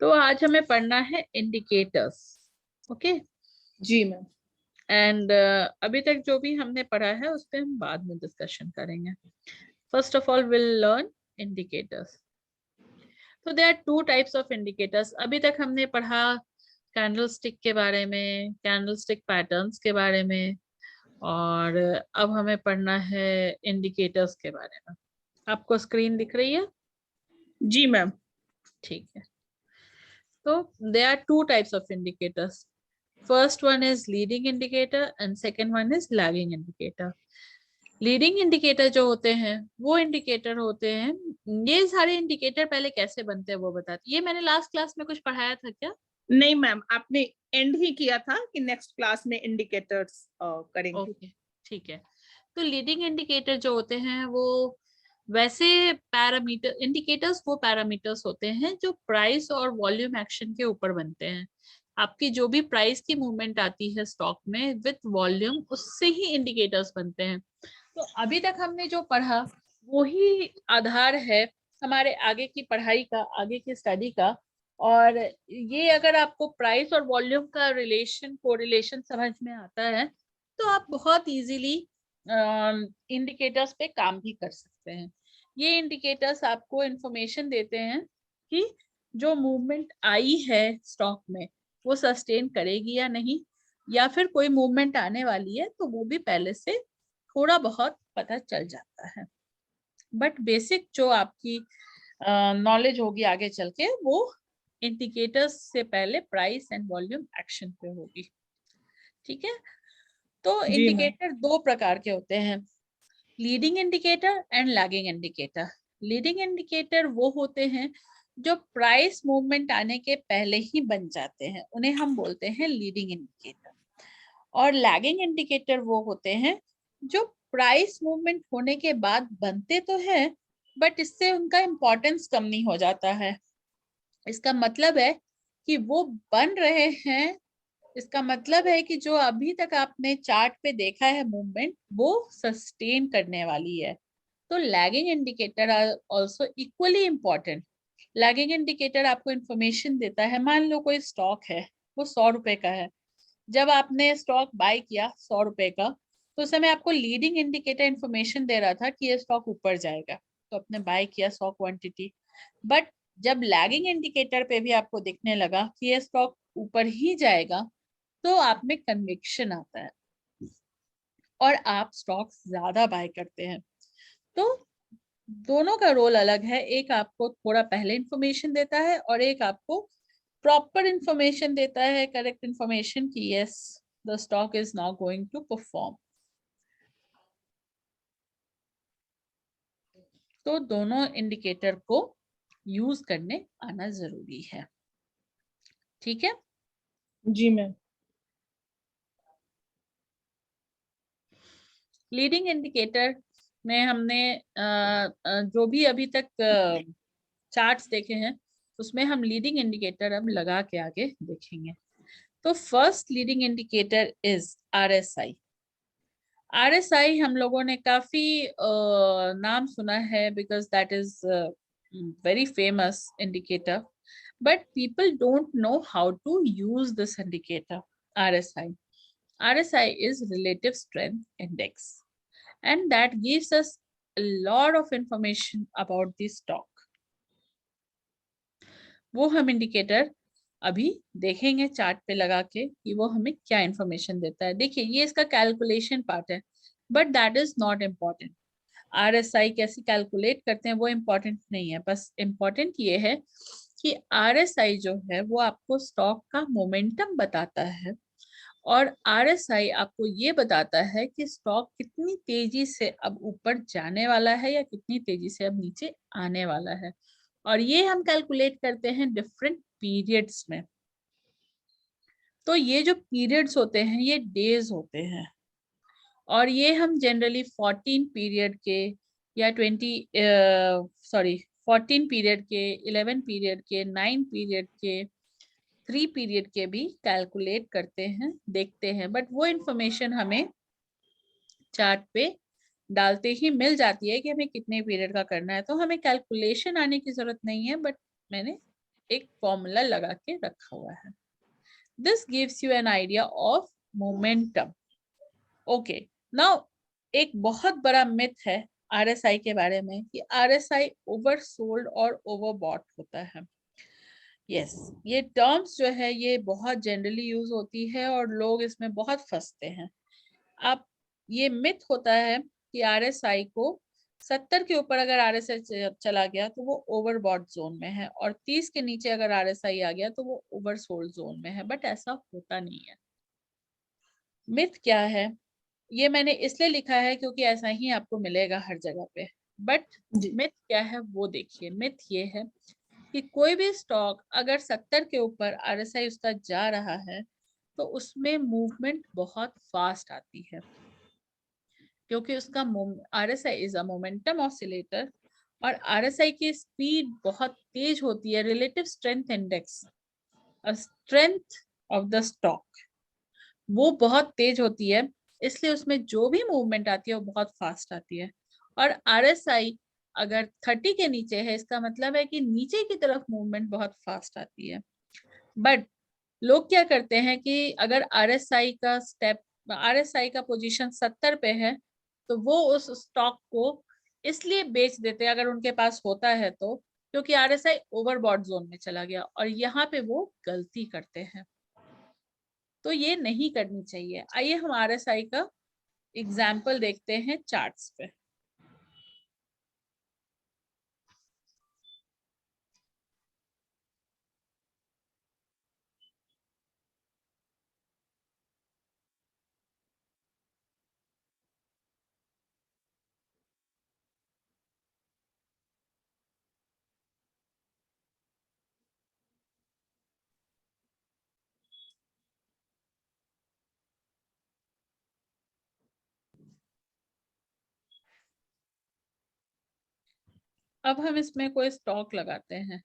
तो आज हमें पढ़ना है इंडिकेटर्स। ओके। जी मैम। एंड अभी तक जो भी हमने पढ़ा है उस पे हम बाद में डिस्कशन करेंगे। First of all will learn indicators. तो there are two types of indicators. अभी तक हमने पढ़ा कैंडलस्टिक के बारे में, कैंडलस्टिक पैटर्न्स के बारे में, और अब हमें पढ़ना है इंडिकेटर्स के बारे में। आपको स्क्रीन दिख रही है? जी मैम। ठीक है। So there are two types of indicators. First one is leading indicator and second one is lagging indicator. Leading indicator जो होते हैं वो इंडिकेटर होते हैं, ये सारे इंडिकेटर पहले कैसे बनते हैं वो बताते। ये मैंने लास्ट क्लास में कुछ पढ़ाया था क्या? नहीं मैम, आपने एंड ही किया था कि नेक्स्ट क्लास में इंडिकेटर्स करेंगे। ओके, ठीक है। तो लीडिंग इंडिकेटर जो होते हैं वो वैसे पैरामीटर इंडिकेटर्स, वो पैरामीटर्स होते हैं जो प्राइस और वॉल्यूम एक्शन के ऊपर बनते हैं। आपकी जो भी प्राइस की मूवमेंट आती है स्टॉक में विथ वॉल्यूम, उससे ही इंडिकेटर्स बनते हैं। तो अभी तक हमने जो पढ़ा वही आधार है हमारे आगे की पढ़ाई का, आगे की स्टडी का। और ये अगर आपको प्राइस और वॉल्यूम का रिलेशन, कोरिलेशन समझ में आता है तो आप बहुत इजीली इंडिकेटर्स पे काम भी कर सकते हैं। ये इंडिकेटर्स आपको इंफॉर्मेशन देते हैं कि जो मूवमेंट आई है स्टॉक में वो सस्टेन करेगी या नहीं, या फिर कोई मूवमेंट आने वाली है तो वो भी पहले से थोड़ा बहुत पता चल जाता है। बट बेसिक जो आपकी नॉलेज होगी आगे चल के वो इंडिकेटर्स से पहले प्राइस एंड वॉल्यूम एक्शन पे होगी। ठीक है। तो जी मैम। इंडिकेटर दो प्रकार के होते हैं, leading indicator and lagging indicator. Leading indicator वो होते हैं जो प्राइस मूवमेंट आने के पहले ही बन जाते हैं, उन्हें हम बोलते हैं लीडिंग इंडिकेटर। और लैगिंग इंडिकेटर वो होते हैं जो प्राइस मूवमेंट होने के बाद बनते तो है बट इससे उनका इंपॉर्टेंस कम नहीं हो जाता है। इसका मतलब है कि वो बन रहे हैं, इसका मतलब है कि जो अभी तक आपने चार्ट पे देखा है मूवमेंट वो सस्टेन करने वाली है। तो lagging indicator are also equally important. Lagging indicator आपको इंफॉर्मेशन देता है, मान लो कोई स्टॉक है वो 100 रुपए का है, जब आपने स्टॉक बाय किया 100 रुपए का तो उस समय आपको लीडिंग इंडिकेटर इंफॉर्मेशन दे रहा था कि ये स्टॉक ऊपर जाएगा, तो आपने बाय किया 100 क्वांटिटी। बट जब लैगिंग इंडिकेटर पे भी आपको दिखने लगा कि ये स्टॉक ऊपर ही जाएगा तो आप में कन्विक्शन आता है और आप स्टॉक ज्यादा बाय करते हैं। तो दोनों का रोल अलग है, एक आपको थोड़ा पहले इंफॉर्मेशन देता है और एक आपको प्रॉपर इंफॉर्मेशन देता है, करेक्ट इंफॉर्मेशन कि yes the stock is now going to perform. तो दोनों इंडिकेटर को यूज करने आना जरूरी है। ठीक है। जी मैम। लीडिंग इंडिकेटर में हमने जो भी अभी तक चार्ट्स देखे हैं उसमें हम लीडिंग इंडिकेटर अब लगा के आगे देखेंगे। तो first leading indicator is RSI। RSI हम लोगों ने काफी नाम सुना है because that is very famous indicator, but people don't know how to use this indicator. RSI. RSI is relative strength index, and that gives us a lot of information about the stock. वो हम indicator अभी देखेंगे chart पे लगा के कि वो हमें क्या इंफॉर्मेशन देता है। देखिए ये इसका कैलकुलेशन पार्ट है but that is not important. RSI कैसे कैलकुलेट करते हैं वो इम्पोर्टेंट नहीं है, बस इम्पोर्टेंट ये है कि RSI जो है वो आपको स्टॉक का मोमेंटम बताता है और RSI आपको ये बताता है कि स्टॉक कितनी तेजी से अब ऊपर जाने वाला है या कितनी तेजी से अब नीचे आने वाला है। और ये हम कैलकुलेट करते हैं डिफरेंट पीरियड्स में। तो ये जो पीरियड्स होते हैं ये डेज होते हैं और ये हम जनरली 14 पीरियड के या 14 पीरियड के, 11 पीरियड के, 9 पीरियड के, 3 पीरियड के भी कैलकुलेट करते हैं, देखते हैं। बट वो इंफॉर्मेशन हमें चार्ट पे डालते ही मिल जाती है कि हमें कितने पीरियड का करना है, तो हमें कैलकुलेशन आने की जरूरत नहीं है। बट मैंने एक फॉर्मूला लगा के रखा हुआ है। This gives you an idea of momentum. Okay, now एक बहुत बड़ा मिथ है आरएसआई के बारे में कि आरएसआई ओवरसोल्ड और ओवरबॉट होता है। यस, ये टर्म्स जो है ये बहुत जनरली यूज होती है और लोग इसमें बहुत फंसते हैं। आप, ये मिथ होता है कि आरएसआई को 70 के ऊपर अगर आरएसआई चला गया तो वो ओवरबॉट जोन में है, और 30 के नीचे अगर आरएसआई आ गया तो वो ओवरसोल्ड जोन में है। बट ऐसा होता नहीं है। मिथ क्या है, ये मैंने इसलिए लिखा है क्योंकि ऐसा ही आपको मिलेगा हर जगह पे। बट जी मिथ क्या है वो देखिए। मिथ ये है कि कोई भी स्टॉक अगर 70 के ऊपर आरएसआई उसका जा रहा है तो उसमें मूवमेंट बहुत फास्ट आती है, क्योंकि उसका RSI is a momentum oscillator, और आरएसआई की स्पीड बहुत तेज होती है। Relative strength index, strength of the stock, वो बहुत तेज होती है, इसलिए उसमें जो भी मूवमेंट आती है वो बहुत फास्ट आती है। और आरएसआई अगर 30 के नीचे है, इसका मतलब है कि नीचे की तरफ मूवमेंट बहुत फास्ट आती है। बट लोग क्या करते हैं कि अगर आरएसआई का पोजीशन 70 पे है तो वो उस स्टॉक को इसलिए बेच देते हैं, अगर उनके पास होता है तो, क्योंकि आरएसआई ओवरबॉट जोन में चला गया, और यहाँ पे वो गलती करते हैं। तो ये नहीं करनी चाहिए। आइए हम आरएसआई का एग्जाम्पल देखते हैं चार्ट्स पे। अब हम इसमें कोई स्टॉक लगाते हैं,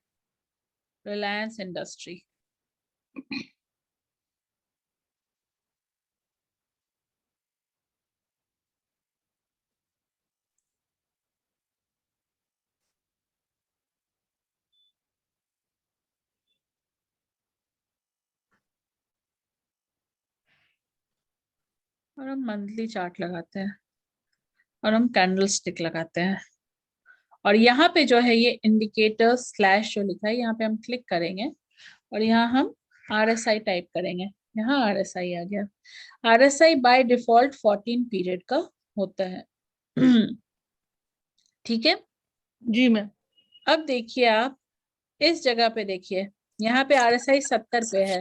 रिलायंस इंडस्ट्री। और हम मंथली चार्ट लगाते हैं, और हम कैंडल स्टिक लगाते हैं। और यहाँ पे जो है ये इंडिकेटर स्लैश जो लिखा है, यहाँ पे हम क्लिक करेंगे और यहाँ हम आरएसआई टाइप करेंगे। यहाँ आरएसआई आ गया। आरएसआई बाय डिफॉल्ट 14 पीरियड का होता है। ठीक है। जी मैम। अब देखिए, आप इस जगह पे देखिए, यहाँ पे आरएसआई 70 पे है,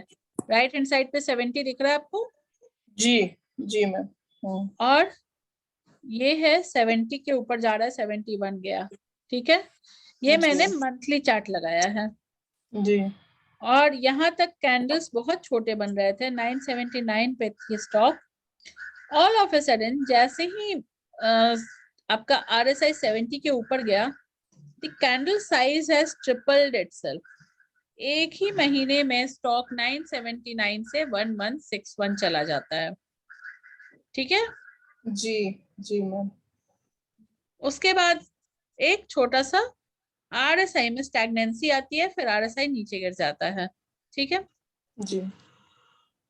राइट हैंड साइड पे 70 दिख रहा है आपको, जी जी मैम। और ये है 70 के ऊपर जा रहा है, 71 गया। ठीक है, ये मैंने जी मंथली चार्ट लगाया है। जी और यहाँ तक कैंडल्स बहुत छोटे बन रहे थे, 979 पे थी stock. All of a sudden जैसे ही आपका आरएसआई 70 के ऊपर गया, the candle size has tripled itself. एक ही महीने में स्टॉक 979 से 1161 चला जाता है। ठीक है, जी जी मैम। उसके बाद एक छोटा सा आरएसआई में स्टैग्नेंसी आती है, फिर आरएसआई नीचे गिर जाता है। ठीक है, जी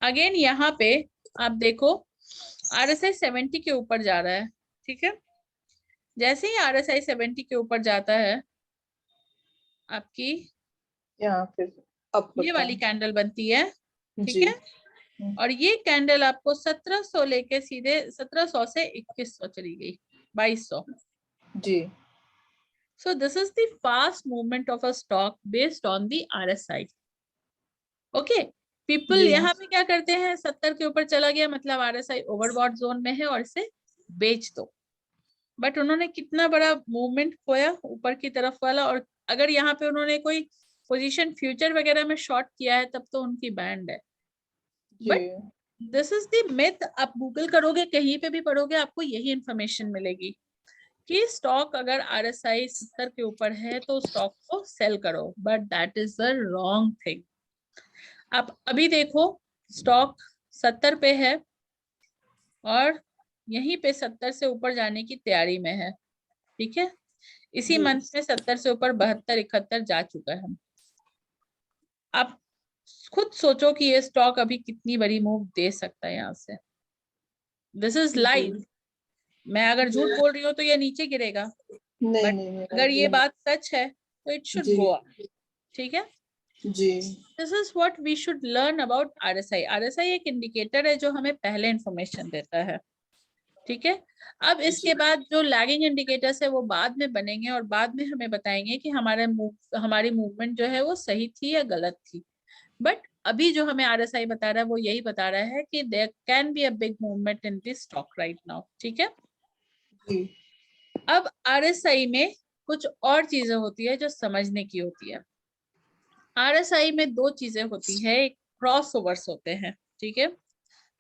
अगेन यहाँ पे आप देखो आरएसआई 70 के ऊपर जा रहा है। ठीक है, जैसे ही आरएसआई 70 के ऊपर जाता है, आपकी यहाँ फिर अप ये होता वाली है। कैंडल बनती है। ठीक जी है, और ये कैंडल आपको 1700 लेके सीधे 1700 से 2100 चली गई, 2200। जी So this is the fast movement of a stock based on the RSI. Okay, people जी यहाँ पे क्या करते हैं, 70 के ऊपर चला गया मतलब आरएसआई ओवरबॉट जोन में है और इसे बेच दो। बट उन्होंने कितना बड़ा मूवमेंट खोया ऊपर की तरफ वाला, और अगर यहाँ पे उन्होंने कोई पोजीशन फ्यूचर वगैरह में शॉर्ट किया है तब तो उनकी बैंड है। जी but this is the myth. आप गूगल करोगे, कहीं पे भी पढ़ोगे, आपको यही इंफॉर्मेशन मिलेगी कि स्टॉक अगर आरएसआई 70 के ऊपर है तो स्टॉक को सेल करो, but that is the wrong thing. आप अभी देखो, स्टॉक 70 पे है और यहीं पे 70 से ऊपर जाने की तैयारी में है। ठीक है, इसी जी मंथ में 70 से ऊपर 72 71 जा चुका है। आप खुद सोचो कि ये स्टॉक अभी कितनी बड़ी मूव दे सकता है यहाँ से। This is live. मैं अगर झूठ बोल रही हूँ तो ये नीचे गिरेगा, नहीं बट नहीं अगर ये बात सच है तो इट शुड जी गो अप। ठीक है, जी this is what we should learn about RSI. RSI एक इंडिकेटर है जो हमें पहले इंफॉर्मेशन देता है। ठीक है, अब इसके बाद जो लैगिंग इंडिकेटर्स है वो बाद में बनेंगे और बाद में हमें बताएंगे कि हमारी मूवमेंट जो है वो सही थी या गलत थी। बट अभी जो हमें आरएसआई बता रहा है वो यही बता रहा है कि there can be a big movement in this stock right now. ठीक है, जी अब आरएसआई में कुछ और चीजें होती है जो समझने की होती है। आरएसआई में दो चीजें होती है, एक क्रॉस ओवर्स होते हैं। ठीक है,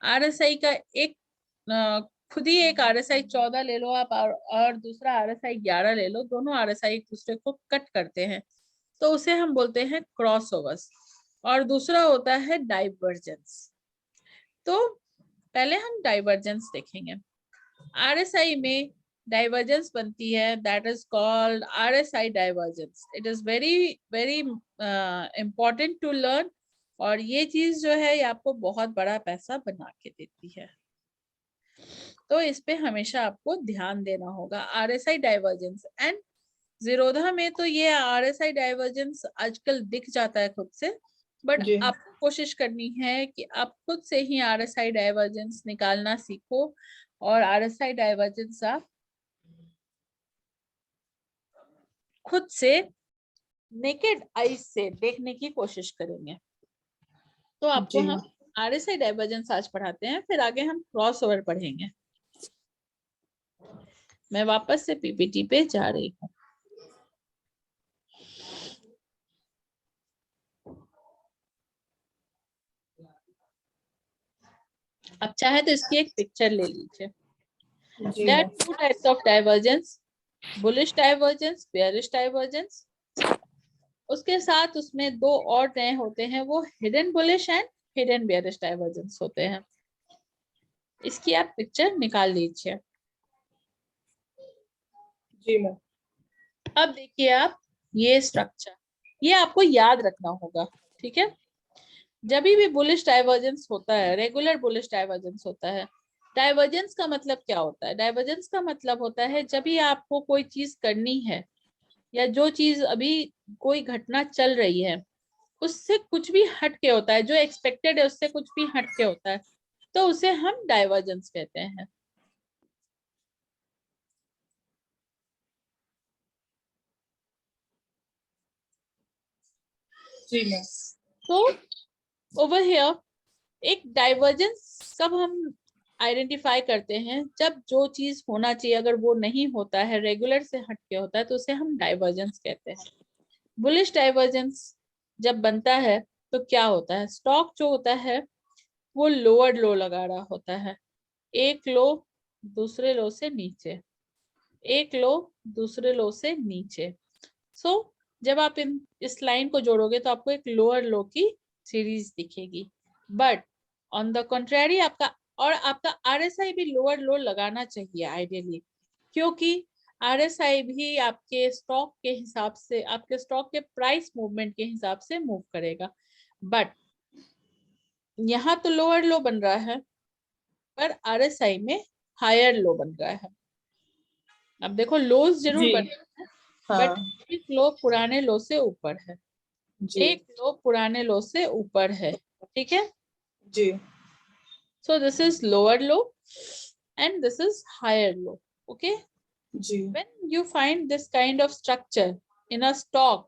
आरएसआई का एक खुद ही एक आरएसआई 14 ले लो आप और दूसरा आरएसआई 11 ले लो, दोनों आरएसआई एक दूसरे को कट करते हैं तो उसे हम बोलते हैं क्रॉस ओवर्स। और दूसरा होता है डाइवर्जेंस। तो पहले हम डाइवर्जेंस देखेंगे। आरएसआई में डाइवर्जेंस बनती है, that is called RSI divergence. It is very very important to learn, और ये चीज जो है ये आपको बहुत बड़ा पैसा बना के देती है, तो इस पे हमेशा आपको ध्यान देना होगा। आरएसआई डाइवर्जेंस एंड जीरोधा में तो ये आरएसआई डाइवर्जेंस आजकल दिख जाता है खुद से, बट जी आपको कोशिश करनी है कि आप खुद से ही आरएसआई डाइवर्जेंस निकालना सीखो, और आरएसआई डाइवर्जेंस आप खुद से नेकेड आईज से देखने की कोशिश करेंगे। तो आपको जी हम आरएसआई डाइवर्जेंस आज पढ़ाते हैं, फिर आगे हम क्रॉस ओवर पढ़ेंगे। मैं वापस से पीपीटी पे जा रही हूँ। अब चाहे तो इसकी एक पिक्चर ले लीजिए। जी There are two types of divergence, bullish divergence, bearish divergence. उसके साथ उसमें दो और नए होते हैं, वो hidden bullish and hidden bearish divergence होते हैं। इसकी आप पिक्चर निकाल लीजिए। जी मैम अब देखिए आप, ये स्ट्रक्चर ये आपको याद रखना होगा। ठीक है, जब भी बुलिश डाइवर्जेंस होता है, रेगुलर बुलिश डाइवर्जेंस होता है। डाइवर्जेंस का मतलब क्या होता है? डाइवर्जेंस का मतलब होता है जब भी आपको कोई चीज करनी है या जो चीज अभी कोई घटना चल रही है उससे कुछ भी हट के होता है, जो एक्सपेक्टेड है उससे कुछ भी हट के होता है, तो उसे हम डाइवर्जेंस कहते हैं। जी मैम तो ओवर हियर एक डाइवर्जेंस कब हम आइडेंटिफाई करते हैं? जब जो चीज होना चाहिए अगर वो नहीं होता है, रेगुलर से हट के होता है, तो उसे हम डाइवर्जेंस कहते हैं। बुलिश डाइवर्जेंस जब बनता है तो क्या होता है? स्टॉक जो होता है वो लोअर लो लगा रहा होता है, एक लो दूसरे लो से नीचे, एक लो दूसरे लो से नीचे। सो जब आप इस लाइन को जोड़ोगे तो आपको एक लोअर लो की सीरीज दिखेगी। बट ऑन द कंट्रेरी आपका आरएसआई भी लोअर लो लगाना चाहिए आइडियली, क्योंकि आरएसआई भी आपके स्टॉक के हिसाब से, आपके स्टॉक के प्राइस मूवमेंट के हिसाब से मूव करेगा। बट यहाँ तो लोअर लो बन रहा है पर आरएसआई में हायर लो बन रहा है। अब देखो लोज जरूर जी बन रहे हैं, बट हाँ एक लो पुराने लो से ऊपर है, जी एक लो पुराने लो से ऊपर है। ठीक है, जी so this is lower low and this is higher low. Okay, ji when you find this kind of structure in a stock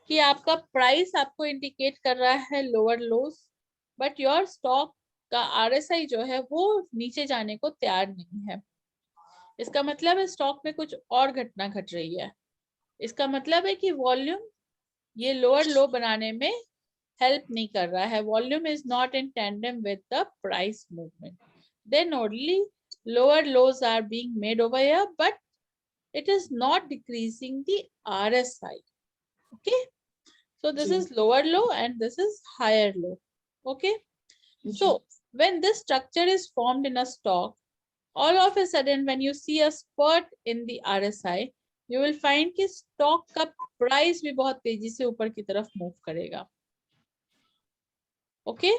कि आपका प्राइस आपको इंडिकेट कर रहा है lower lodge, but your stock का आरएसआई जो है वो नीचे जाने को तैयार नहीं है, इसका मतलब है स्टॉक में कुछ और घटना घट रही है। इसका मतलब है कि वॉल्यूम ये लोअर लो बनाने में हेल्प नहीं कर रहा है, volume is not in tandem with the price movement, then only lower lows are being made over here, but it is not decreasing the RSI. Okay, so this जी is lower low and this is higher low. Okay, so when this structure is formed in a stock, all of a sudden when you see a spurt in the RSI, you will find कि stock का price भी बहुत तेजी से ऊपर की तरफ move करेगा। ओके।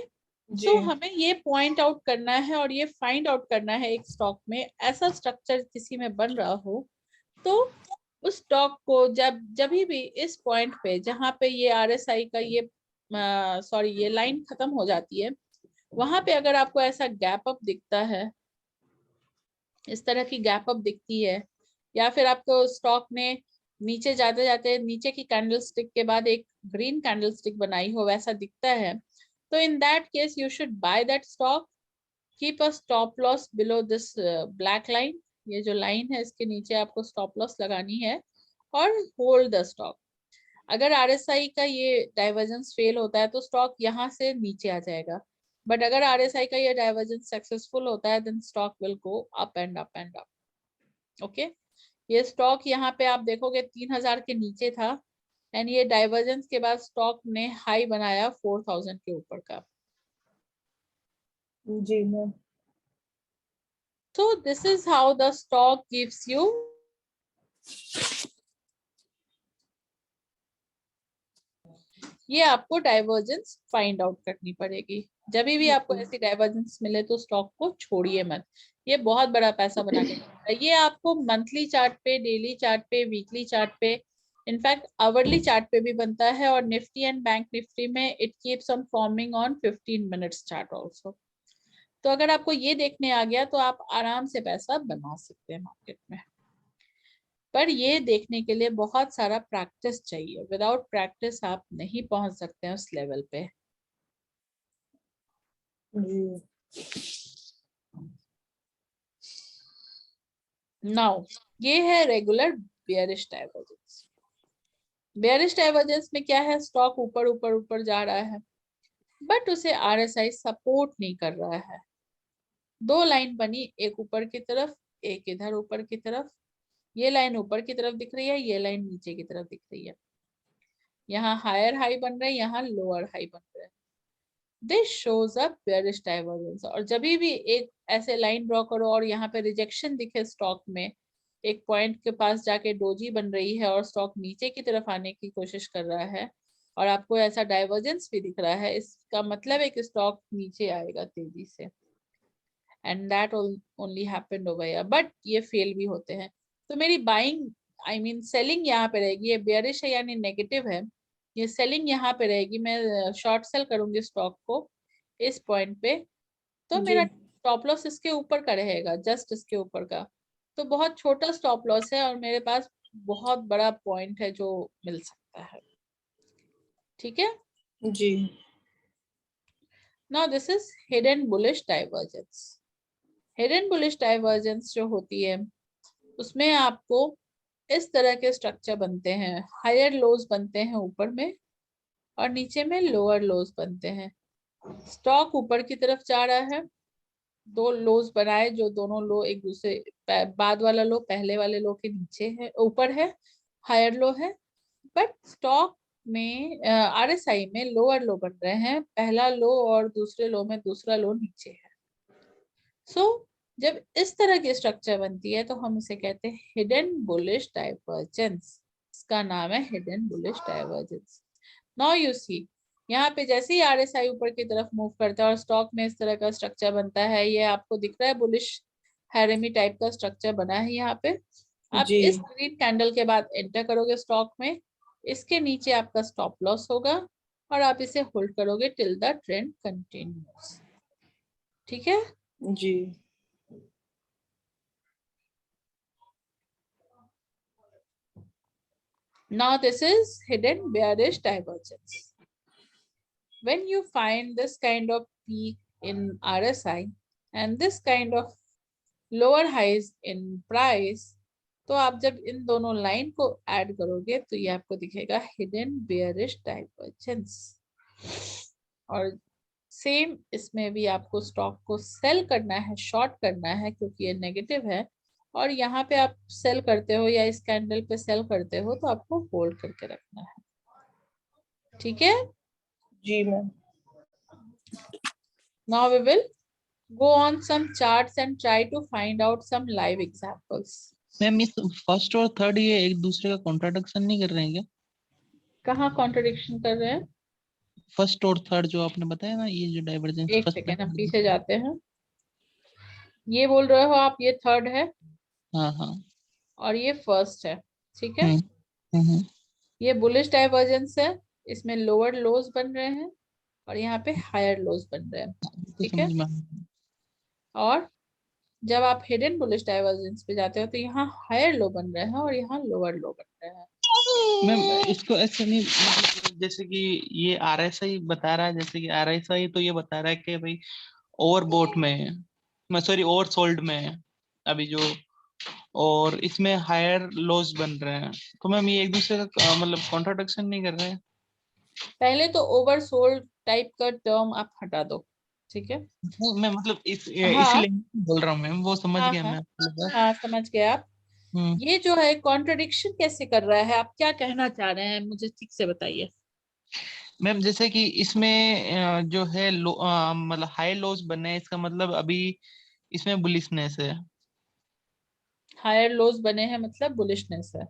सो हमें ये पॉइंट आउट करना है और ये फाइंड आउट करना है एक स्टॉक में ऐसा स्ट्रक्चर किसी में बन रहा हो तो उस स्टॉक को जब भी इस पॉइंट पे जहां पे ये RSI का ये ये लाइन खत्म हो जाती है, वहां पे अगर आपको ऐसा गैप अप दिखता है, इस तरह की गैप अप दिखती है, या फिर आपको स्टॉक ने नीचे जाते जाते नीचे की कैंडल स्टिक के बाद एक ग्रीन कैंडल स्टिक बनाई हो वैसा दिखता है, तो in that case you should by that stock, keep a stop loss below this black line. ये जो लाइन है इसके नीचे आपको स्टॉप लॉस लगानी है और होल्ड द स्टॉक। अगर RSI का ये डाइवर्जेंस फेल होता है तो स्टॉक यहाँ से नीचे आ जाएगा, बट अगर RSI का ये डाइवर्जेंस सक्सेसफुल होता है then stock will go up and up and up. Okay, ये स्टॉक यहाँ पे आप देखोगे 3000 के नीचे था एंड ये डाइवर्जेंस के बाद स्टॉक ने हाई बनाया 4000 के ऊपर का। जी ma'am. So this is how the stock gives you ये आपको डाइवर्जेंस फाइंड आउट करनी पड़ेगी। जब भी आपको ऐसी डाइवर्जेंस मिले तो स्टॉक को छोड़िए मत, ये बहुत बड़ा पैसा बना के देता है। ये आपको मंथली चार्ट पे, डेली चार्ट पे, वीकली चार्ट पे, इनफैक्ट आवरली चार्ट पे भी बनता है और निफ्टी एंड बैंक निफ्टी में it keeps on forming on 15 minutes chart also. तो अगर आपको ये देखने आ गया तो आप आराम से पैसा बना सकते हैं मार्केट में, पर ये देखने के लिए बहुत सारा प्रैक्टिस चाहिए। विदाउट प्रैक्टिस आप नहीं पहुंच सकते हैं उस लेवल पे। नाउ ये है regular bearish divergence. Bearish divergence में क्या है, स्टॉक ऊपर ऊपर ऊपर जा रहा है बट उसे RSI सपोर्ट नहीं कर रहा है। दो लाइन बनी, एक ऊपर की तरफ, एक इधर ऊपर की तरफ। ये लाइन ऊपर की तरफ दिख रही है, ये लाइन नीचे की तरफ दिख रही है। यहाँ हायर हाई बन रहा है, यहाँ लोअर हाई बन रहा है। This shows a bearish divergence. और जब भी एक ऐसे लाइन ड्रॉ करो और यहाँ पे रिजेक्शन दिखे स्टॉक में, एक पॉइंट के पास जाके डोजी बन रही है और स्टॉक नीचे की तरफ आने की कोशिश कर रहा है और आपको ऐसा डाइवर्जेंस भी दिख रहा है, इसका मतलब है कि स्टॉक नीचे आएगा तेजी से। And that only happened over here, but ये फेल भी होते हैं। तो मेरी बाइंग सेलिंग यहाँ पे रहेगी, ये बेयरिश है यानी नेगेटिव है, ये सेलिंग यहाँ पे रहेगी। मैं शॉर्ट सेल करूंगी स्टॉक को इस पॉइंट पे, तो मेरा स्टॉप लॉस इसके ऊपर का रहेगा, जस्ट इसके ऊपर का। तो बहुत छोटा स्टॉप लॉस है और मेरे पास बहुत बड़ा पॉइंट है जो मिल सकता है। ठीक है जी। Now this is hidden bullish divergence. Hidden bullish divergence जो होती है उसमें आपको इस तरह के स्ट्रक्चर बनते हैं, हायर लोज बनते हैं ऊपर में और नीचे में लोअर लोज बनते हैं। स्टॉक ऊपर की तरफ जा रहा है, दो लोज बनाए जो दोनों लो एक दूसरे, बाद वाला लो पहले वाले लो के नीचे है, ऊपर है, हायर लो है। बट स्टॉक में RSI में लोअर लो बन रहे हैं, पहला लो और दूसरे लो में दूसरा लो नीचे है। सो जब इस तरह की स्ट्रक्चर बनती है तो हम इसे कहते हैं हिडन बुलिश डाइवर्जेंस। इसका नाम है hidden bullish divergence. Now you see, यहाँ पे जैसे ही RSI ऊपर की तरफ मूव करता है और स्टॉक में इस तरह का स्ट्रक्चर बनता है, ये आपको दिख रहा है बुलिश हैरेमी टाइप का स्ट्रक्चर बना है यहाँ पे। आप जी। इस ग्रीन कैंडल के बाद एंटर करोगे स्टॉक में, इसके नीचे आपका स्टॉप लॉस होगा और आप इसे होल्ड करोगे टिल द ट्रेंड कंटिन्यूस। ठीक है जी। now this is hidden bearish divergence. When you find this kind of peak in RSI and this kind of lower highs in price, तो आप जब इन दोनों लाइन को ऐड करोगे तो ये आपको दिखेगा हिडन बेयरिश डाइवर्जेंस। और सेम इसमें भी आपको स्टॉक को सेल करना है, शॉर्ट करना है क्योंकि ये नेगेटिव है, और यहाँ पे आप सेल करते हो या इस कैंडल पे सेल करते हो तो आपको होल्ड करके रखना है। ठीक है जी ma'am. now we will go on some charts and try to find out some live examples. Ma'am इस फर्स्ट और थर्ड ये एक दूसरे का कॉन्ट्राडिक्शन नहीं कर रहे हैं क्या? कहाँ कॉन्ट्रडिक्शन कर रहे हैं? फर्स्ट और थर्ड जो आपने बताया ना, ये जो डाइवर्जेंस एक फर्स्ट सेकेंड, हम पीछे जाते हैं। ये बोल रहे हो आप, ये थर्ड है हाँ हाँ। और ये फर्स्ट है, ठीक है। हम्म हम्म। ये बुलिश डाइवर्जेंस है, इसमें लोअर लोज बन रहे हैं और यहाँ पे हायर लोज बन रहे हैं, तो ठीक है। समझ में आ गया। और जब आप हिडन बुलिश डाइवर्जेंस पे जाते हो तो यहाँ हायर लो बन रहे हैं और यहाँ लोअर लो बन रहे हैं। मैम इसको ऐसे नहीं, मतलब जैसे कि ये आरएसआई बता रहा है, जैसे कि आरएसआई तो ये बता रहा है कि भाई ओवरबोट में है, मैं सॉरी ओवर सोल्ड में है अभी जो, और इसमें हायर लॉस बन रहे हैं। तो मैम ये एक दूसरे का मतलब कॉन्ट्राडिक्शन नहीं कर रहे हैं? पहले तो ओवरसोल्ड टाइप का टर्म आप हटा दो, ठीक है। नहीं, मैं मतलब हाँ इसीलिए बोल रहा हूँ मैम, वो समझ हाँ गया हाँ मैं आपकी बात। हाँ, समझ गए आप। हम्म। ये जो है कॉन्ट्रडिक्शन कैसे कर रहा है, आप क्या कहना चाह रहे हैं, मुझे ठीक से बताइए। मैम जैसे कि इसमें जो है मतलब हाई लॉस बने हैं, इसका मतलब अभी इसमें बुलिशनेस है। हायर लोज बने हैं मतलब बुलिशनेस है।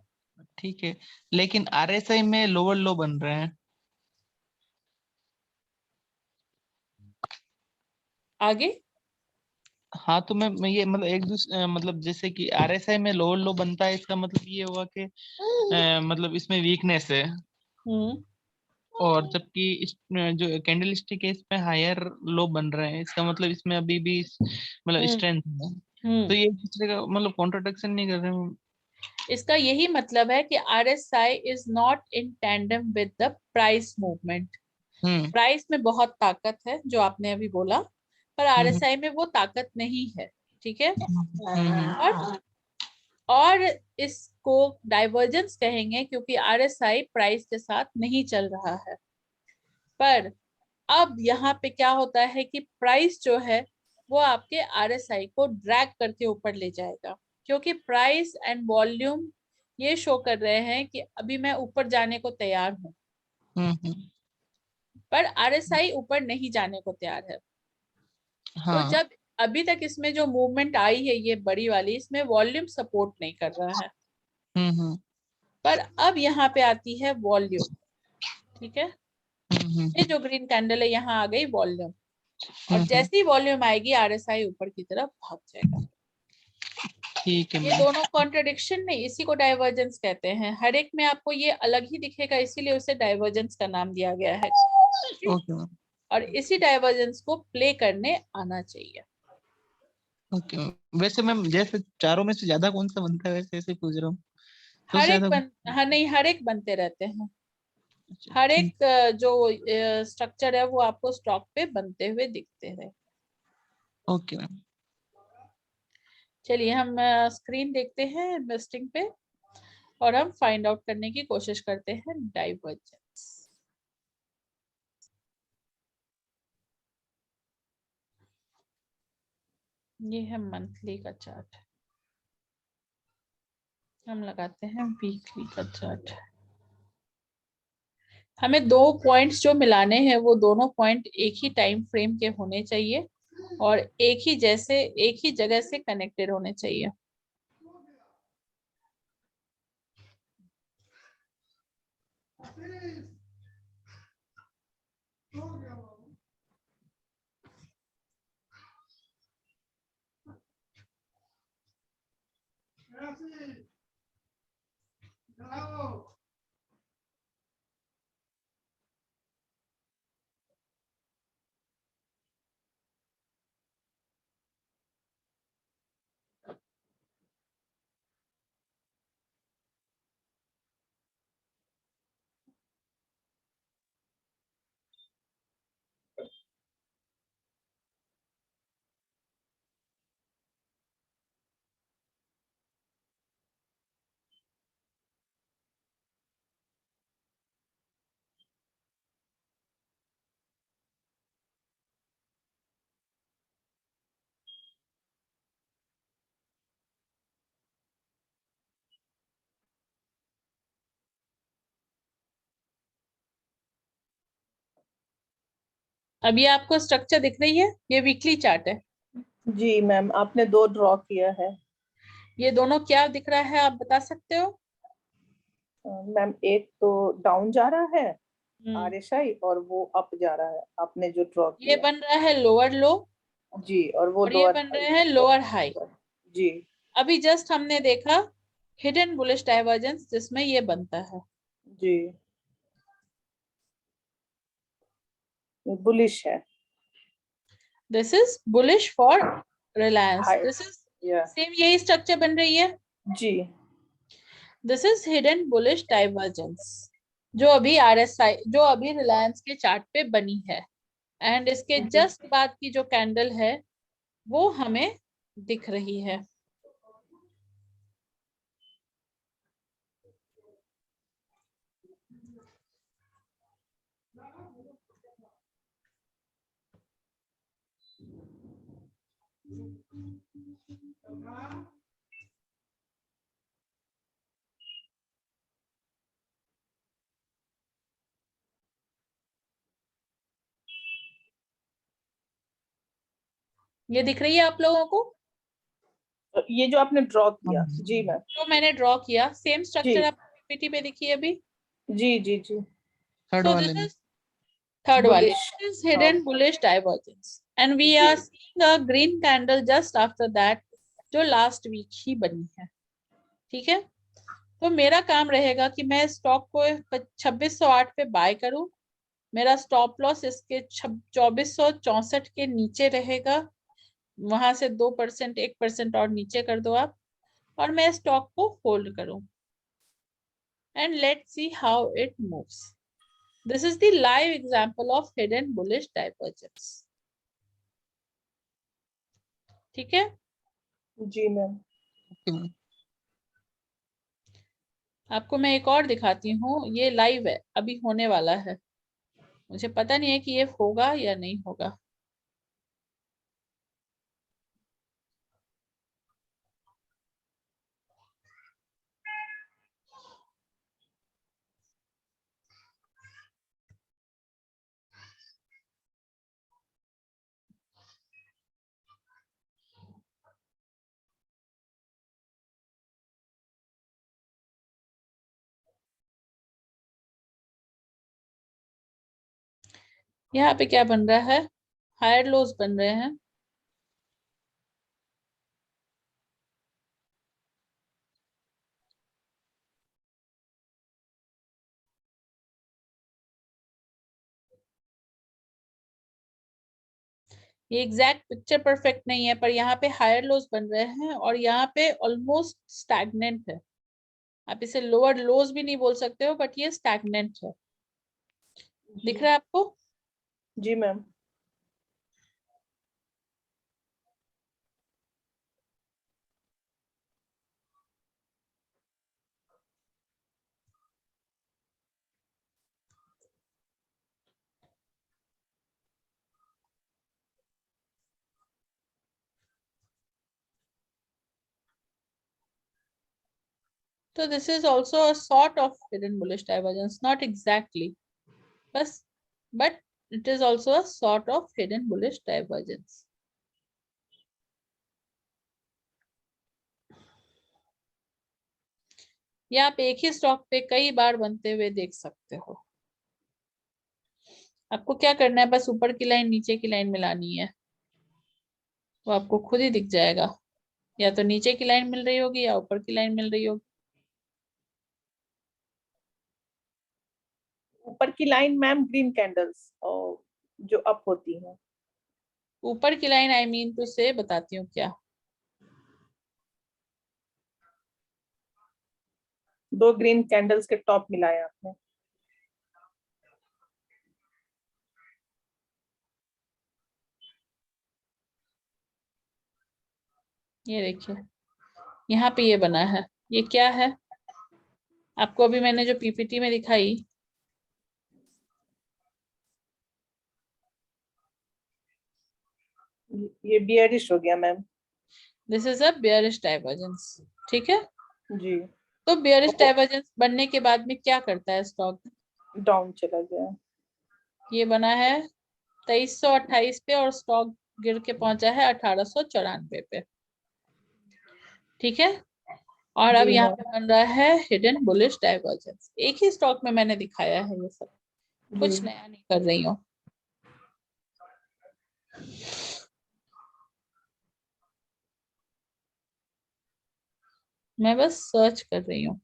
ठीक है, लेकिन आरएसआई में लोअर लो बन रहे हैं। आगे। हाँ तो मैं ये मतलब एक दूसरे मतलब जैसे कि आरएसआई में लोअर लो बनता है, इसका मतलब ये हुआ कि मतलब इसमें वीकनेस है। हम्म और जबकि इस जो कैंडल स्टिक है इसमें हायर लो बन रहे हैं, इसका मतलब इसमें अभी भी मतलब हम्म स्ट्रेंथ है। तो हम्म। ये एक दूसरे का मतलब कॉन्ट्रडिक्शन नहीं कर रहे हैं? इसका यही मतलब है कि RSI is not in tandem with the price movement. Hmm price में बहुत ताकत है जो आपने अभी बोला, पर हम्म RSI में वो ताकत नहीं है, ठीक है। और हम्म और इसको डाइवर्जेंस कहेंगे क्योंकि RSI प्राइस के साथ नहीं चल रहा है। पर अब यहाँ पे क्या होता है कि प्राइस जो है वो आपके RSI को ड्रैग करके ऊपर ले जाएगा, क्योंकि प्राइस एंड वॉल्यूम ये शो कर रहे हैं कि अभी मैं ऊपर जाने को तैयार हूँ, हम्म। पर RSI ऊपर नहीं जाने को तैयार है। तो हाँ। जब अभी तक इसमें जो मूवमेंट आई है ये बड़ी वाली, इसमें वॉल्यूम सपोर्ट नहीं कर रहा है, हम्म। पर अब यहाँ पे आती है वॉल्यूम, ठीक है। ये हम्म। जो ग्रीन कैंडल है यहाँ आ गई वॉल्यूम, और हम्म। जैसी वॉल्यूम आएगी RSI ऊपर की तरफ भाग जाएगा। ठीक है ये मैम। दोनों कॉन्ट्रडिक्शन नहीं, इसी को डाइवर्जेंस कहते हैं। हर एक में आपको ये अलग ही दिखेगा, इसीलिए उसे डाइवर्जेंस का नाम दिया गया है। Okay ma'am. और इसी डाइवर्जेंस को प्ले करने आना चाहिए। ओके मैम, वैसे मैम जैसे चारों में से ज्यादा कौन सा बनता है, वैसे ऐसे पूछ रहा हूँ। सबसे हर एक ज्यादा हाँ नहीं, हर एक बनते रहते हैं। अच्छा, हर ठीक। एक जो स्ट्रक्चर है वो आपको स्टॉक पे बनते हुए दिखते हैं। Okay ma'am. चलिए हम स्क्रीन देखते हैं इन्वेस्टिंग पे, और हम फाइंड आउट करने की कोशिश करते हैं डाइवर्जेंस। ये है मंथली का चार्ट, हम लगाते हैं वीकली का चार्ट। हमें दो पॉइंट्स जो मिलाने हैं वो दोनों पॉइंट एक ही टाइम फ्रेम के होने चाहिए और एक ही जगह से कनेक्टेड होने चाहिए। अभी आपको स्ट्रक्चर दिख रही है, ये वीकली चार्ट है। जी मैम, आपने दो ड्रॉ किया है। ये दोनों क्या दिख रहा है आप बता सकते हो? मैम एक तो डाउन जा रहा है RSI और वो अप जा रहा है, आपने जो ड्रॉ ये किया। बन रहा है लोअर लो जी, और वो और ये लोअर बन हाई। रहे हैं लोअर हाई। जी अभी जस्ट हमने देखा हिडन बुलिश डाइवर्जेंस जिसमें ये बनता है, जी, बुलिश है। This is bullish for Reliance, high this is या सेम यही स्ट्रक्चर बन रही है। जी this is hidden bullish divergence जो अभी RSI, जो अभी रिलायंस के चार्ट पे बनी है, एंड इसके जस्ट बाद की जो कैंडल है वो हमें दिख रही है। ये दिख रही है आप लोगों को? ये जो आपने ड्रॉ किया, जी मैम। जो मैंने ड्रॉ किया सेम जी स्ट्रक्चर आप पीपीटी पे देखिए अभी। जी जी जी, थर्ड So वाले this में। is third वाले, bullish. this is hidden bullish divergence and we जी are seeing a green candle just after that जो लास्ट वीक ही बनी है। ठीक है, तो मेरा काम रहेगा कि मैं स्टॉक को 2608 पे बाय करूं, मेरा स्टॉप लॉस इसके 2464 के नीचे रहेगा, वहां से 2% 1% और नीचे कर दो आप, और मैं स्टॉक को होल्ड करूं and let's see how it moves. This is the live example of hidden bullish divergence. ठीक है, जी मैम। आपको मैं एक और दिखाती हूँ, ये लाइव है, अभी होने वाला है, मुझे पता नहीं है कि ये होगा या नहीं होगा। यहाँ पे क्या बन रहा है, हायर लोज बन रहे हैं, ये एग्जैक्ट पिक्चर परफेक्ट नहीं है पर यहाँ पे हायर लोज बन रहे हैं और यहाँ पे ऑलमोस्ट स्टैग्नेंट है, आप इसे लोअर लोज भी नहीं बोल सकते हो बट ये स्टैग्नेंट है। दिख रहा है आपको? जी ma'am. So this is also a sort of hidden bullish divergence, not exactly, but it is also a sort of hidden bullish divergence. ये आप एक ही स्टॉक पे कई बार बनते हुए देख सकते हो। आपको क्या करना है, बस ऊपर की लाइन नीचे की लाइन मिलानी है, वो आपको खुद ही दिख जाएगा, या तो नीचे की लाइन मिल रही होगी या ऊपर की लाइन मिल रही होगी। ऊपर की लाइन मैम ग्रीन कैंडल्स जो अप होती हैं। ऊपर की लाइन आई मीन टू से बताती हूँ क्या, दो ग्रीन कैंडल्स के टॉप मिलाए आपने। ये देखिए यहाँ पे ये बना है, ये क्या है आपको अभी मैंने जो पीपीटी में दिखाई, ये बियरिश हो गया ma'am. This is a bearish divergence. ठीक है, जी, तो बेयरिश डाइवर्जेंस बनने के बाद में क्या करता है स्टॉक, डाउन चला गया। ये बना है 2328 पे और स्टॉक गिर के पहुंचा है 1894 पे। ठीक है, और अब जी यहाँ मैम। पे बन रहा है हिडन बुलिश डाइवर्जेंस, एक ही स्टॉक में मैंने दिखाया है ये सब, कुछ जी। नया नहीं कर रही हूँ। मैं बस सर्च कर रही हूँ।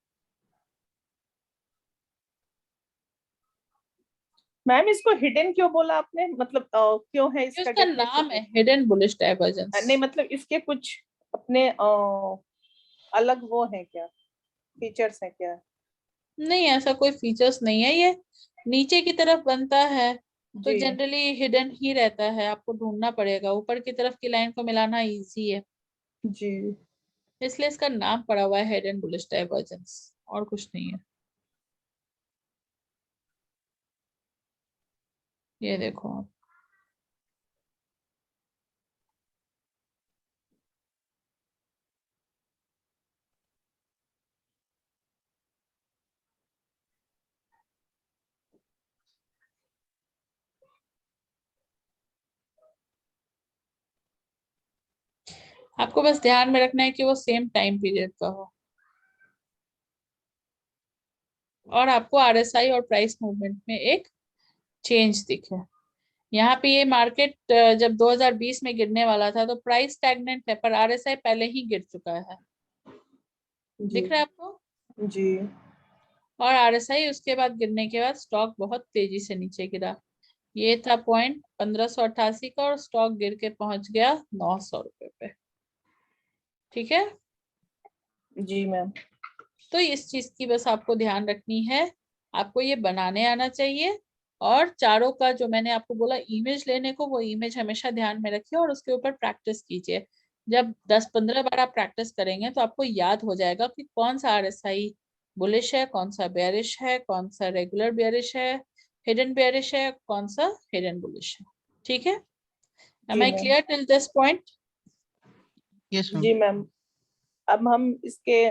मैम इसको हिडन क्यों बोला आपने, मतलब क्यों है ये इसका उसका नाम है, डेफिनेशन? Hidden bullish divergence. नहीं मतलब इसके कुछ अपने अलग वो है क्या, फीचर्स है क्या? नहीं, ऐसा कोई फीचर्स नहीं है, ये नीचे की तरफ बनता है तो जी जनरली हिडन ही रहता है, आपको ढूंढना पड़ेगा, ऊपर की तरफ की लाइन को मिलाना इजी है, जी। इसलिए इसका नाम पड़ा हुआ है हिडन बुलिश डाइवर्जेंस, और कुछ नहीं है। ये देखो आप। आपको बस ध्यान में रखना है कि वो सेम टाइम पीरियड का हो, और आपको आरएसआई और प्राइस मूवमेंट में एक चेंज दिखे। यहाँ पे ये मार्केट जब 2020 में गिरने वाला था तो प्राइस स्टैग्नेंट है, पर आरएसआई पहले ही गिर चुका है, जी। दिख रहा है आपको। जी। और आरएसआई उसके बाद गिरने के बाद स्टॉक बहुत तेजी से नीचे गिरा। ये था पॉइंट 1588 का, और स्टॉक गिर के पहुंच गया 900 रुपए पे। ठीक है, जी मैम। तो इस चीज की बस आपको ध्यान रखनी है, आपको ये बनाने आना चाहिए। और चारों का जो मैंने आपको बोला इमेज लेने को, वो इमेज हमेशा ध्यान में रखिए और उसके ऊपर प्रैक्टिस कीजिए। जब 10-15 बार आप प्रैक्टिस करेंगे तो आपको याद हो जाएगा कि कौन सा आरएसआई बुलिश है, कौन सा बेयरिश है, कौन सा रेगुलर बेयरिश है, हिडन बेयरिश है, कौन सा हिडन बुलिश है। ठीक है, एम जी आई ma'am. Clear till this point? Yes ma'am. जी मैम। अब हम इसके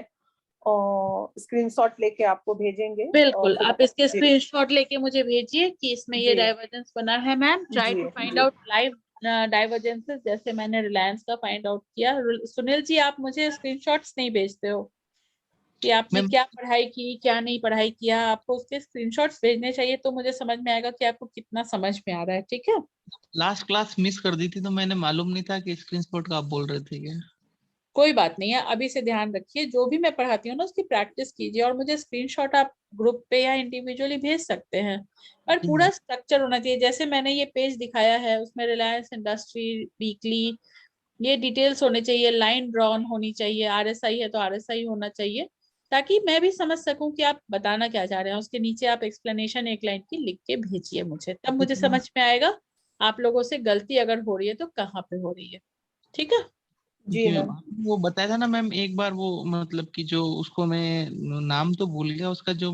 स्क्रीनशॉट लेके आपको भेजेंगे और बिल्कुल, फिर आप इसके जी। स्क्रीनशॉट लेके मुझे भेजिए कि इसमें ये जी। डाइवर्जेंस बना है। मैम ट्राई जी। टू फाइंड जी। आउट लाइव डाइवर्जेंसेस, जैसे मैंने रिलायंस का फाइंड आउट किया। सुनील जी, आप मुझे स्क्रीनशॉट्स नहीं भेजते हो कि आपने मैम क्या पढ़ाई की, क्या नहीं पढ़ाई किया, आपको उसके स्क्रीनशॉट्स भेजने चाहिए, तो मुझे समझ में आएगा कि आपको कितना समझ में आ रहा है। ठीक है, लास्ट क्लास मिस कर दी थी तो मैंने मालूम नहीं था कि स्क्रीनशॉट का आप बोल रहे थे क्या। कोई बात नहीं है, अभी से ध्यान रखिए, जो भी मैं पढ़ाती हूँ ना उसकी प्रैक्टिस कीजिए, और मुझे स्क्रीनशॉट आप ग्रुप पे या इंडिविजुअली भेज सकते हैं। और जी पूरा मैम। स्ट्रक्चर होना चाहिए, जैसे मैंने ये पेज दिखाया है उसमें रिलायंस इंडस्ट्री वीकली, ये डिटेल्स होने चाहिए, लाइन ड्रॉन होनी चाहिए, आरएसआई है तो आरएसआई होना चाहिए, ताकि मैं भी समझ सकूं कि आप बताना क्या चाह रहे हैं। उसके नीचे आप एक्सप्लेनेशन एक लाइन की लिख के भेजिए मुझे, तब मुझे समझ में आएगा आप लोगों से गलती अगर हो रही है तो कहाँ पे हो रही है। ठीक है, जी जी मैम। मैम। वो बताया था ना मैम एक बार, वो मतलब कि जो उसको मैं नाम तो भूल गया उसका, जो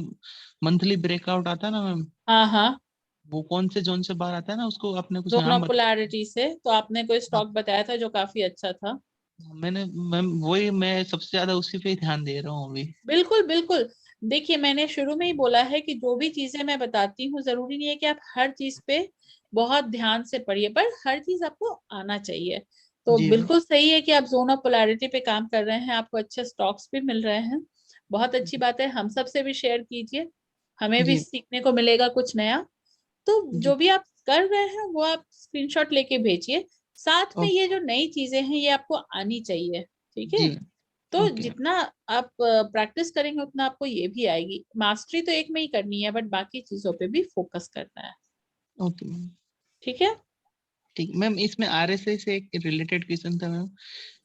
मंथली ब्रेकआउट आता है ना मैम, हाँ हाँ, वो कौन से जोन से बाहर आता है ना, उसको आपने कुछ दोनों नाम बताया। पोलैरिटी से, तो आपने कोई हाँ, स्टॉक बताया था जो काफी अच्छा था। मैंने मैम वही, मैं सबसे ज्यादा उसी पे ही ध्यान दे रहा हूँ अभी। बिल्कुल बिल्कुल, देखिए मैंने शुरू में ही बोला है कि जो भी चीजें मैं बताती हूँ जरूरी नहीं है कि आप हर चीज पे बहुत ध्यान से पढ़िए, पर हर चीज आपको आना चाहिए। तो जी मैम। बिल्कुल सही है कि आप जोन ऑफ पोलैरिटी पे काम कर रहे हैं, आपको अच्छे स्टॉक्स भी मिल रहे हैं, बहुत अच्छी बात है। हम सब से भी शेयर कीजिए, हमें भी जी। सीखने को मिलेगा कुछ नया। तो जी। जो भी आप कर रहे हैं वो आप स्क्रीनशॉट लेके भेजिए, साथ में ओके। ये जो नई चीजें हैं ये आपको आनी चाहिए। ठीक है, जी। तो ओके। जितना आप प्रैक्टिस करेंगे उतना आपको ये भी आएगी। मास्टरी तो एक में ही करनी है, बट बाकी चीजों पे भी फोकस करना है। Okay ma'am. ठीक है, ठीक मैम, इसमें आरएसआई से एक रिलेटेड क्वेश्चन था मैम।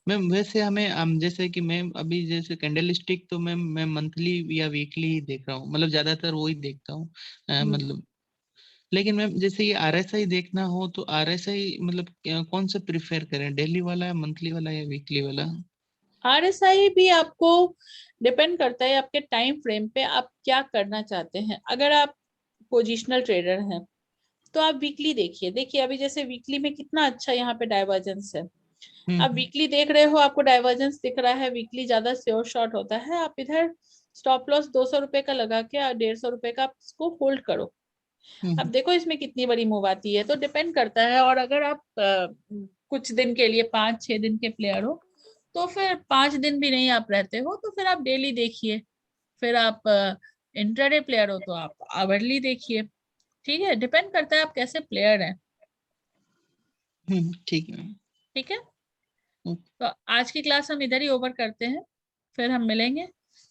मैम वैसे हमें जैसे कि मैम अभी जैसे कैंडल स्टिक तो मैम मैं मंथली या वीकली ही देख रहा हूँ, मतलब ज्यादातर वो ही देखता हूँ। मतलब लेकिन मैम जैसे ये आरएसआई देखना हो तो आरएसआई मतलब कौन सा प्रिफेर करें, डेली वाला या मंथली वाला या वीकली वाला? आरएसआई भी आपको डिपेंड करता है आपके टाइम फ्रेम पे, आप क्या करना चाहते हैं। अगर आप पोजिशनल ट्रेडर हैं तो आप वीकली देखिए, देखिए अभी जैसे वीकली में कितना अच्छा यहाँ पे डाइवर्जेंस है। आप हम्म। वीकली देख रहे हो, आपको डाइवर्जेंस दिख रहा है, वीकली ज्यादा श्योर शॉट होता है, आप इधर स्टॉप लॉस 200 रुपए का लगा के 150 रुपए का आप इसको होल्ड करो। अब हम्म। देखो इसमें कितनी बड़ी मूव आती है, तो डिपेंड करता है। और अगर आप कुछ दिन के लिए 5-6 दिन के प्लेयर हो तो फिर 5 दिन भी नहीं आप रहते हो तो फिर आप डेली देखिए। फिर आप इंट्राडे प्लेयर हो तो आप आवरली देखिए। ठीक है, डिपेंड करता है आप कैसे प्लेयर हैं। ठीक है। ठीक है, तो आज की क्लास हम इधर ही ओवर करते हैं, फिर हम मिलेंगे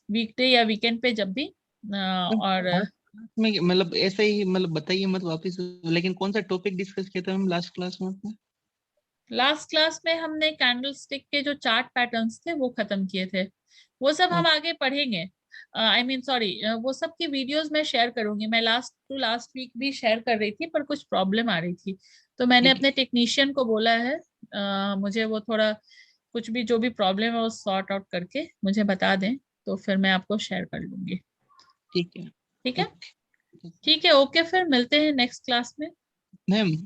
वीकडे या वीकेंड पे जब भी और में मतलब ऐसे ही मतलब बताइए मतलब वापिस, लेकिन कौन सा टॉपिक डिस्कस किया था हम लास्ट क्लास में आपने? लास्ट क्लास में हमने कैंडल स्टिक के जो चार्ट पैटर्न्स थे वो खत्म किए थे। वो सब हम आगे पढ़ेंगे। आई मीन सॉरी, वो सब की वीडियोस मैं शेयर करूंगी। मैं लास्ट वीक भी शेयर कर रही थी पर कुछ प्रॉब्लम आ रही थी, तो मैंने ठीक है, अपने टेक्नीशियन को बोला है मुझे वो थोड़ा कुछ भी जो भी प्रॉब्लम है वो सॉर्ट आउट करके मुझे बता दें, तो फिर मैं आपको शेयर कर लूंगी। ठीक है। ठीक है, ओके ठीक है, ओके, फिर मिलते हैं नेक्स्ट क्लास में। मैम